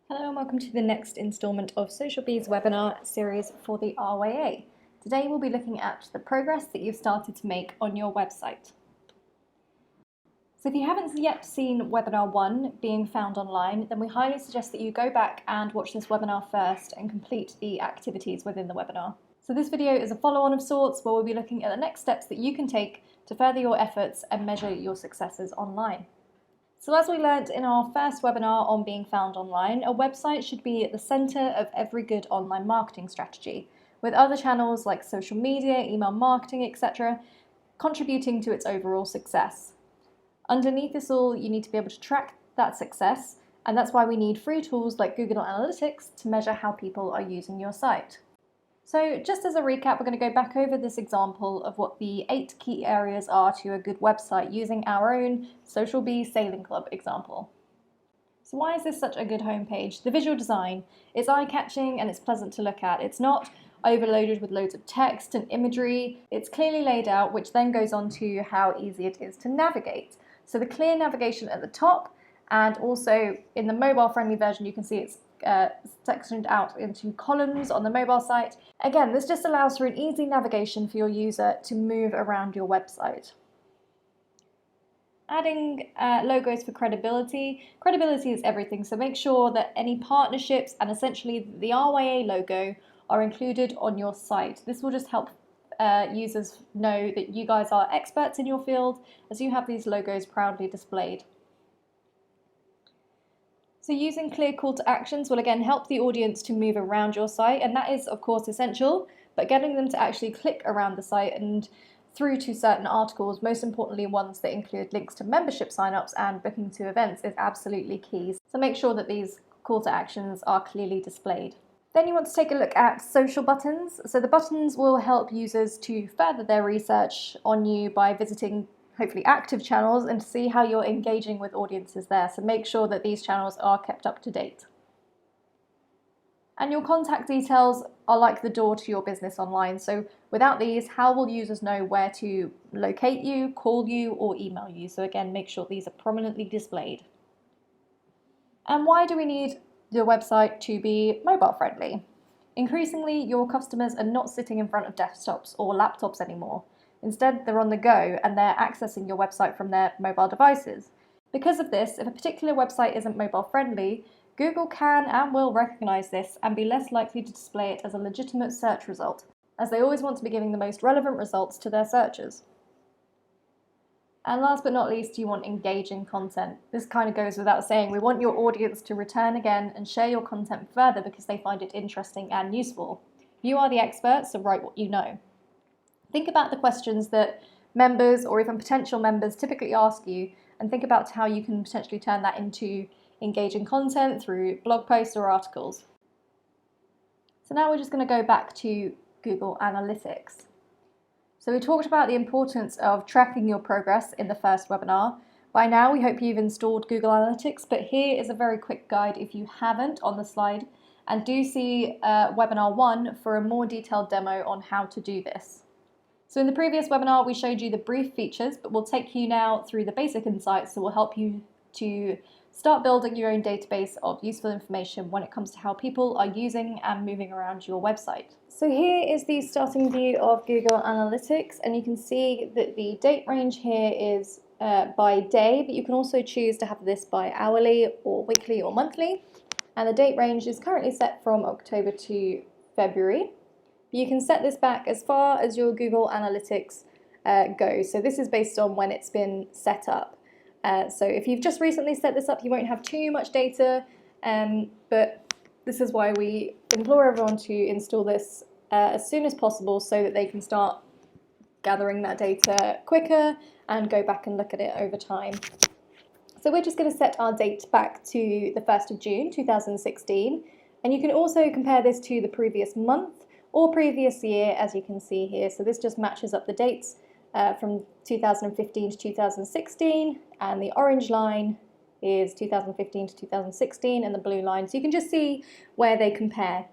Hello and welcome to the next instalment of Social Bees webinar series for the RYA. Today we'll be looking at the progress that you've started to make on your website. So if you haven't yet seen webinar 1 being found online, then we highly suggest that you go back and watch this webinar first and complete the activities within the webinar. So this video is a follow-on of sorts where we'll be looking at the next steps that you can take to further your efforts and measure your successes online. So as we learnt in our first webinar on being found online, a website should be at the centre of every good online marketing strategy, with other channels like social media, email marketing, etc. contributing to its overall success. Underneath this all, you need to be able to track that success, and that's why we need free tools like Google Analytics to measure how people are using your site. So just as a recap, we're going to go back over this example of what the 8 key areas are to a good website using our own Social Bee Sailing Club example. So why is this such a good homepage? The visual design is eye-catching and it's pleasant to look at. It's not overloaded with loads of text and imagery. It's clearly laid out, which then goes on to how easy it is to navigate. So the clear navigation at the top, and also in the mobile-friendly version you can see it's sectioned out into columns on the mobile site. Again, this just allows for an easy navigation for your user to move around your website. Adding logos for credibility. Credibility is everything, so make sure that any partnerships and essentially the RYA logo are included on your site. This will just help users know that you guys are experts in your field as you have these logos proudly displayed. So using clear call to actions will again help the audience to move around your site, and that is of course essential, but getting them to actually click around the site and through to certain articles, most importantly ones that include links to membership signups and booking to events, is absolutely key. So make sure that these call to actions are clearly displayed. Then you want to take a look at social buttons. So the buttons will help users to further their research on you by visiting hopefully active channels and to see how you're engaging with audiences there. So make sure that these channels are kept up to date. And your contact details are like the door to your business online. So without these, how will users know where to locate you, call you, or email you? So again, make sure these are prominently displayed. And why do we need your website to be mobile friendly? Increasingly, your customers are not sitting in front of desktops or laptops anymore. Instead, they're on the go and they're accessing your website from their mobile devices. Because of this, if a particular website isn't mobile friendly, Google can and will recognize this and be less likely to display it as a legitimate search result, as they always want to be giving the most relevant results to their searchers. And last but not least, you want engaging content. This kind of goes without saying. We want your audience to return again and share your content further because they find it interesting and useful. You are the expert, so write what you know. Think about the questions that members or even potential members typically ask you, and think about how you can potentially turn that into engaging content through blog posts or articles. So now we're just going to go back to Google Analytics. So we talked about the importance of tracking your progress in the first webinar. By now we hope you've installed Google Analytics, but here is a very quick guide if you haven't on the slide, and do see webinar 1 for a more detailed demo on how to do this. So in the previous webinar, we showed you the brief features, but we'll take you now through the basic insights that will help you to start building your own database of useful information when it comes to how people are using and moving around your website. So here is the starting view of Google Analytics, and you can see that the date range here is by day, but you can also choose to have this by hourly or weekly or monthly. And the date range is currently set from October to February. You can set this back as far as your Google Analytics goes. So this is based on when it's been set up. So if you've just recently set this up, you won't have too much data, but this is why we implore everyone to install this as soon as possible so that they can start gathering that data quicker and go back and look at it over time. So we're just going to set our date back to the 1st of June 2016, and you can also compare this to the previous month or previous year, as you can see here. So this just matches up the dates from 2015 to 2016, and the orange line is 2015 to 2016 and the blue line. So you can just see where they compare.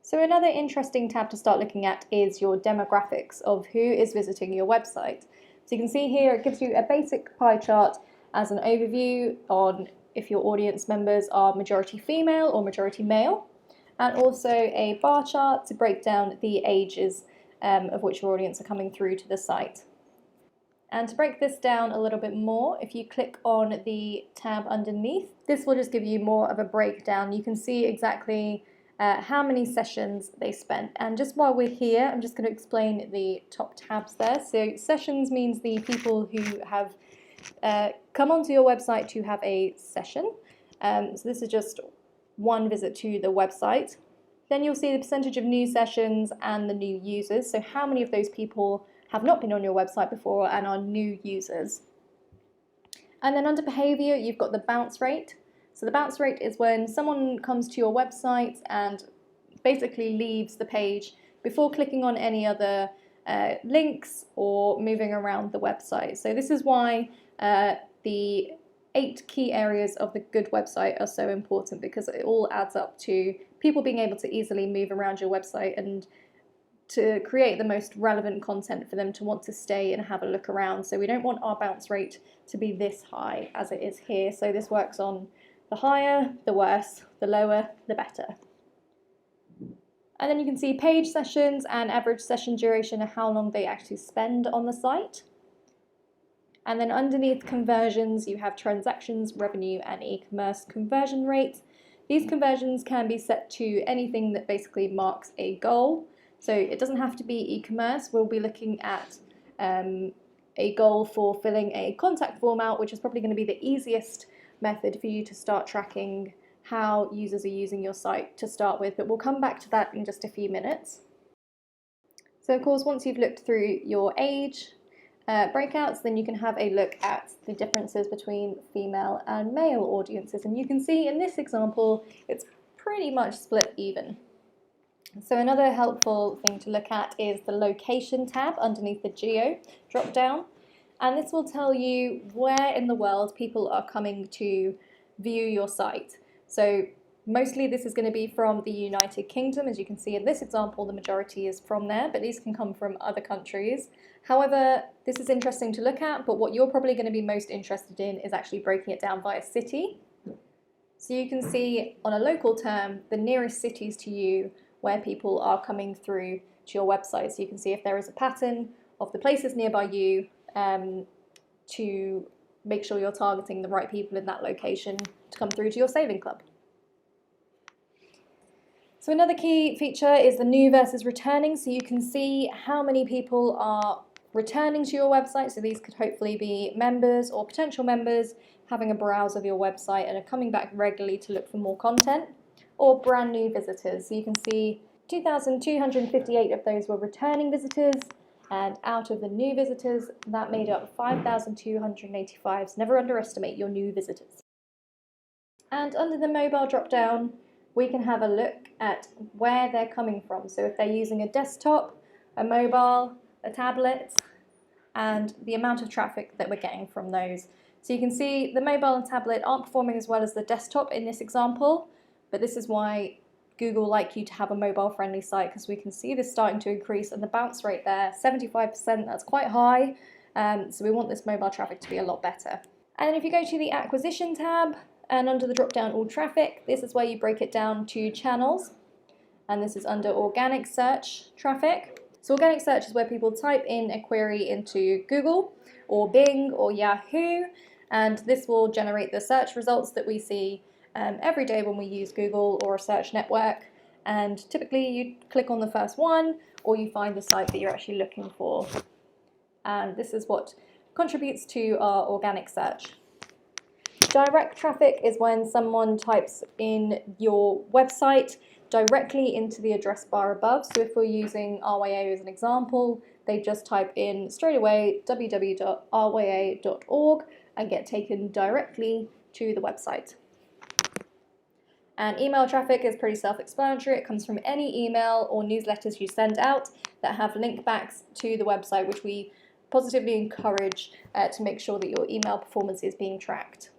So another interesting tab to start looking at is your demographics of who is visiting your website. So you can see here it gives you a basic pie chart as an overview on if your audience members are majority female or majority male, and also a bar chart to break down the ages of which your audience are coming through to the site. And to break this down a little bit more, if you click on the tab underneath, this will just give you more of a breakdown. You can see exactly how many sessions they spent. And just while we're here, I'm just going to explain the top tabs there. So sessions means the people who have come onto your website to have a session. So this is just one visit to the website. Then you'll see the percentage of new sessions and the new users. So how many of those people have not been on your website before and are new users. And then under behavior, you've got the bounce rate. So the bounce rate is when someone comes to your website and basically leaves the page before clicking on any other links or moving around the website. So this is why the 8 key areas of the good website are so important, because it all adds up to people being able to easily move around your website and to create the most relevant content for them to want to stay and have a look around. So we don't want our bounce rate to be this high as it is here. So this works on the higher, the worse, the lower, the better. And then you can see page sessions and average session duration and how long they actually spend on the site. And then underneath conversions, you have transactions, revenue, and e-commerce conversion rate. These conversions can be set to anything that basically marks a goal. So it doesn't have to be e-commerce. We'll be looking at a goal for filling a contact form out, which is probably going to be the easiest method for you to start tracking how users are using your site to start with, but we'll come back to that in just a few minutes. So of course, once you've looked through your age breakouts, then you can have a look at the differences between female and male audiences. And you can see in this example, it's pretty much split even. So another helpful thing to look at is the location tab underneath the geo drop down, and this will tell you where in the world people are coming to view your site. So mostly this is going to be from the United Kingdom. As you can see in this example, the majority is from there, but these can come from other countries. However, this is interesting to look at, but what you're probably going to be most interested in is actually breaking it down by city. So you can see on a local term the nearest cities to you where people are coming through to your website. So you can see if there is a pattern of the places nearby you to make sure you're targeting the right people in that location to come through to your sailing club. So another key feature is the new versus returning. So you can see how many people are returning to your website. So these could hopefully be members or potential members having a browse of your website and are coming back regularly to look for more content, or brand new visitors. So you can see 2,258 of those were returning visitors, and out of the new visitors, that made up 5,285. So never underestimate your new visitors. And under the mobile drop-down, we can have a look at where they're coming from. So if they're using a desktop, a mobile, a tablet, and the amount of traffic that we're getting from those. So you can see the mobile and tablet aren't performing as well as the desktop in this example, but this is why Google like you to have a mobile-friendly site, because we can see this starting to increase, and the bounce rate there, 75%, that's quite high. So we want this mobile traffic to be a lot better. And if you go to the acquisition tab, and under the drop-down all traffic, this is where you break it down to channels. And this is under organic search traffic. So organic search is where people type in a query into Google or Bing or Yahoo, and this will generate the search results that we see every day when we use Google or a search network. And typically you click on the first one, or you find the site that you're actually looking for. And this is what contributes to our organic search. Direct traffic is when someone types in your website directly into the address bar above. So if we're using RYA as an example, they just type in straight away www.rya.org and get taken directly to the website. And email traffic is pretty self-explanatory. It comes from any email or newsletters you send out that have link backs to the website, which we positively encourage to make sure that your email performance is being tracked.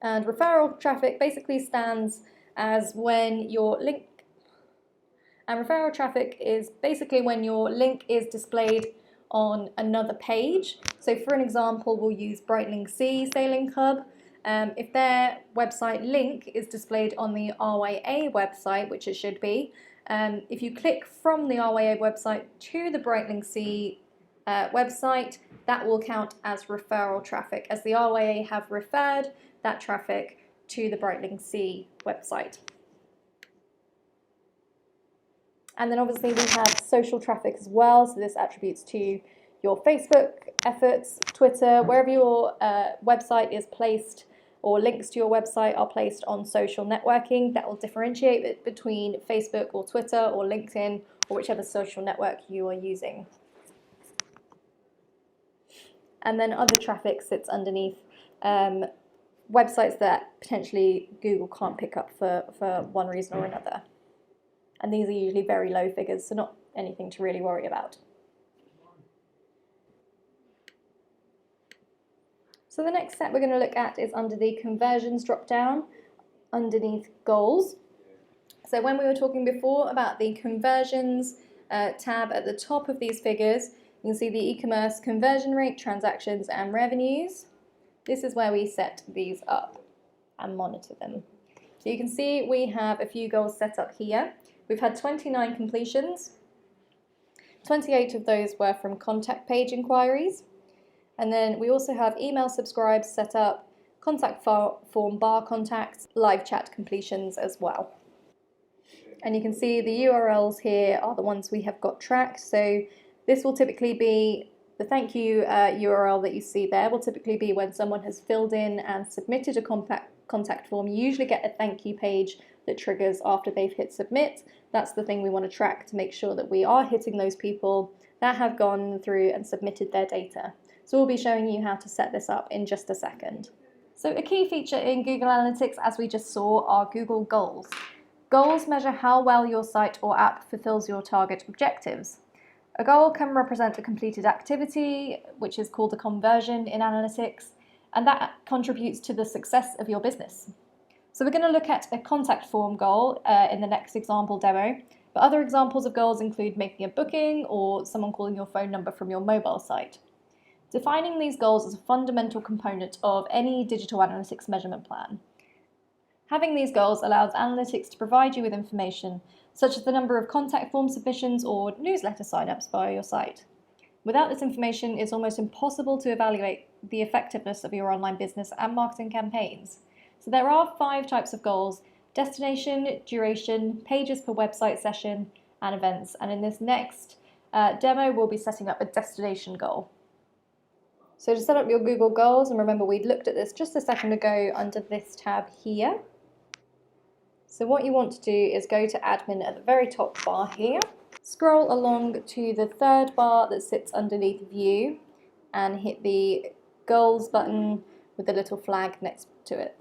And referral traffic basically stands as when your link, and referral traffic is basically when your link is displayed on another page. So for an example, we'll use Breitling Sea Sailing Club. If their website link is displayed on the RYA website, which it should be, if you click from the RYA website to the Breitling Sea website, that will count as referral traffic, as the RYA have referred that traffic to the Breitling Sea website. And then obviously we have social traffic as well, so this attributes to your Facebook efforts, Twitter, wherever your website is placed or links to your website are placed on social networking. That will differentiate it between Facebook or Twitter or LinkedIn or whichever social network you are using. And then other traffic sits underneath websites that potentially Google can't pick up for one reason or another. And these are usually very low figures, so not anything to really worry about. So the next step we're going to look at is under the conversions drop-down, underneath goals. So when we were talking before about the conversions tab at the top of these figures, you can see the e-commerce conversion rate, transactions and revenues. This is where we set these up and monitor them. So you can see we have a few goals set up here. We've had 29 completions. 28 of those were from contact page inquiries. And then we also have email subscribes set up, contact form bar contacts, live chat completions as well. And you can see the URLs here are the ones we have got tracked. So this will typically be the thank you URL that you see there will typically be when someone has filled in and submitted a contact form. You usually get a thank you page that triggers after they've hit submit. That's the thing we want to track to make sure that we are hitting those people that have gone through and submitted their data. So we'll be showing you how to set this up in just a second. So a key feature in Google Analytics, as we just saw, are Google Goals. Goals measure how well your site or app fulfills your target objectives. A goal can represent a completed activity, which is called a conversion in analytics, and that contributes to the success of your business. So we're going to look at a contact form goal in the next example demo, but other examples of goals include making a booking or someone calling your phone number from your mobile site. Defining these goals is a fundamental component of any digital analytics measurement plan. Having these goals allows analytics to provide you with information, such as the number of contact form submissions or newsletter signups via your site. Without this information, it's almost impossible to evaluate the effectiveness of your online business and marketing campaigns. So there are 5 types of goals: destination, duration, pages per website session, and events. And in this next demo, we'll be setting up a destination goal. So to set up your Google Goals, and remember we looked at this just a second ago under this tab here. So what you want to do is go to admin at the very top bar here, scroll along to the third bar that sits underneath view and hit the goals button with the little flag next to it.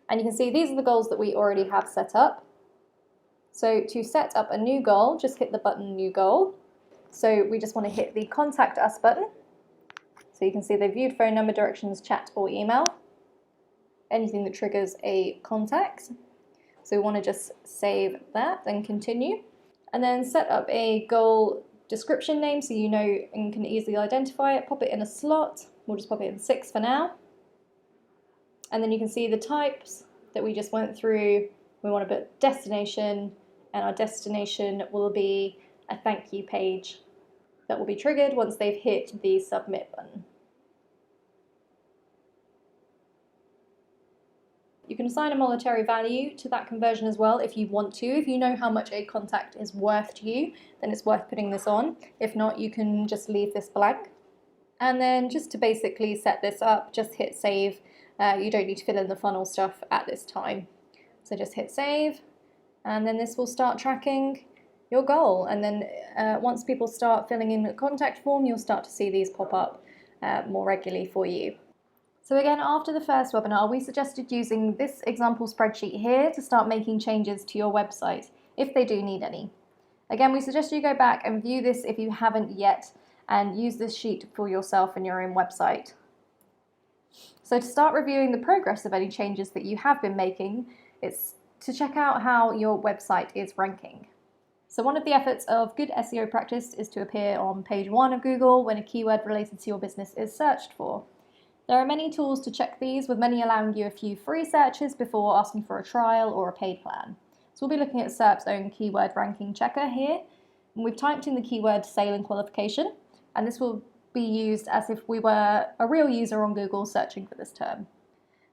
And you can see these are the goals that we already have set up. So to set up a new goal, just hit the button new goal. So we just want to hit the contact us button. So you can see they've viewed phone number, directions, chat or email, anything that triggers a contact. So we want to just save that and continue. And then set up a goal description name so you know and can easily identify it. Pop it in a slot. We'll just pop it in 6 for now. And then you can see the types that we just went through. We want to put destination, and our destination will be a thank you page that will be triggered once they've hit the submit button. You can assign a monetary value to that conversion as well if you want to. If you know how much a contact is worth to you, then it's worth putting this on. If not, you can just leave this blank. And then just to basically set this up, just hit save. You don't need to fill in the funnel stuff at this time. So just hit save, and then this will start tracking your goal. And then once people start filling in the contact form, you'll start to see these pop up more regularly for you. So again, after the first webinar, we suggested using this example spreadsheet here to start making changes to your website, if they do need any. Again, we suggest you go back and view this if you haven't yet, and use this sheet for yourself and your own website. So to start reviewing the progress of any changes that you have been making, it's to check out how your website is ranking. So one of the efforts of good SEO practice is to appear on page 1 of Google when a keyword related to your business is searched for. There are many tools to check these, with many allowing you a few free searches before asking for a trial or a paid plan. So we'll be looking at SERP's own keyword ranking checker here. And we've typed in the keyword sale and qualification, and this will be used as if we were a real user on Google searching for this term.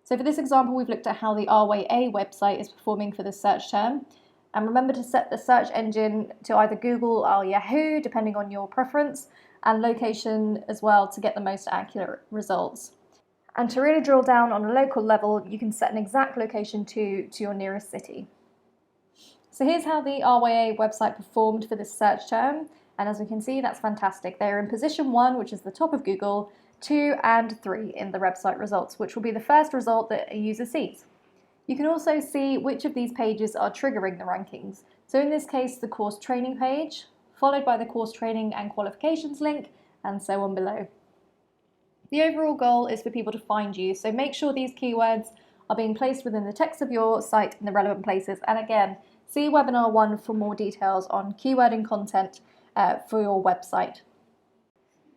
So for this example, we've looked at how the Our Way A website is performing for this search term. And remember to set the search engine to either Google or Yahoo, depending on your preference, and location as well to get the most accurate results. And to really drill down on a local level, you can set an exact location to your nearest city. So here's how the Our Way A website performed for this search term. And as we can see, that's fantastic. They're in position 1, which is the top of Google, 2 and 3 in the website results, which will be the first result that a user sees. You can also see which of these pages are triggering the rankings. So in this case, the course training page, followed by the course training and qualifications link, and so on below. The overall goal is for people to find you, so make sure these keywords are being placed within the text of your site in the relevant places. And again, see webinar 1 for more details on keywording content for your website.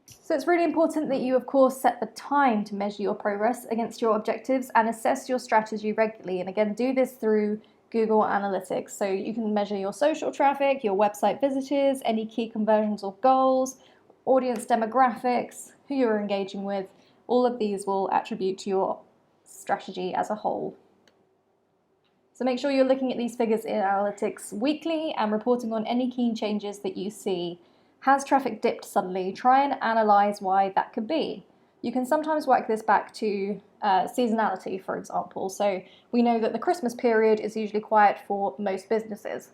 So it's really important that you, of course, set the time to measure your progress against your objectives and assess your strategy regularly. And again, do this through Google Analytics. So you can measure your social traffic, your website visitors, any key conversions or goals, audience demographics, who you're engaging with. All of these will attribute to your strategy as a whole. So make sure you're looking at these figures in Analytics weekly and reporting on any key changes that you see. Has traffic dipped suddenly? Try and analyze why that could be. You can sometimes work this back to seasonality, for example. So we know that the Christmas period is usually quiet for most businesses.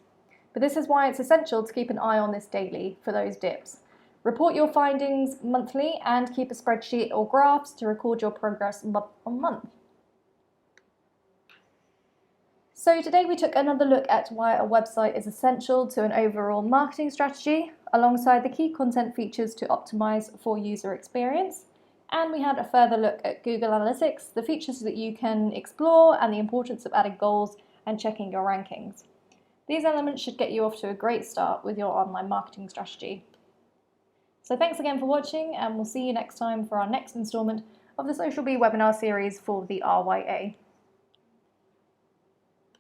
But this is why it's essential to keep an eye on this daily for those dips. Report your findings monthly and keep a spreadsheet or graphs to record your progress month on month. So today we took another look at why a website is essential to an overall marketing strategy, alongside the key content features to optimize for user experience. And we had a further look at Google Analytics, the features that you can explore, and the importance of adding goals and checking your rankings. These elements should get you off to a great start with your online marketing strategy. So thanks again for watching, and we'll see you next time for our next installment of the Social Bee webinar series for the RYA.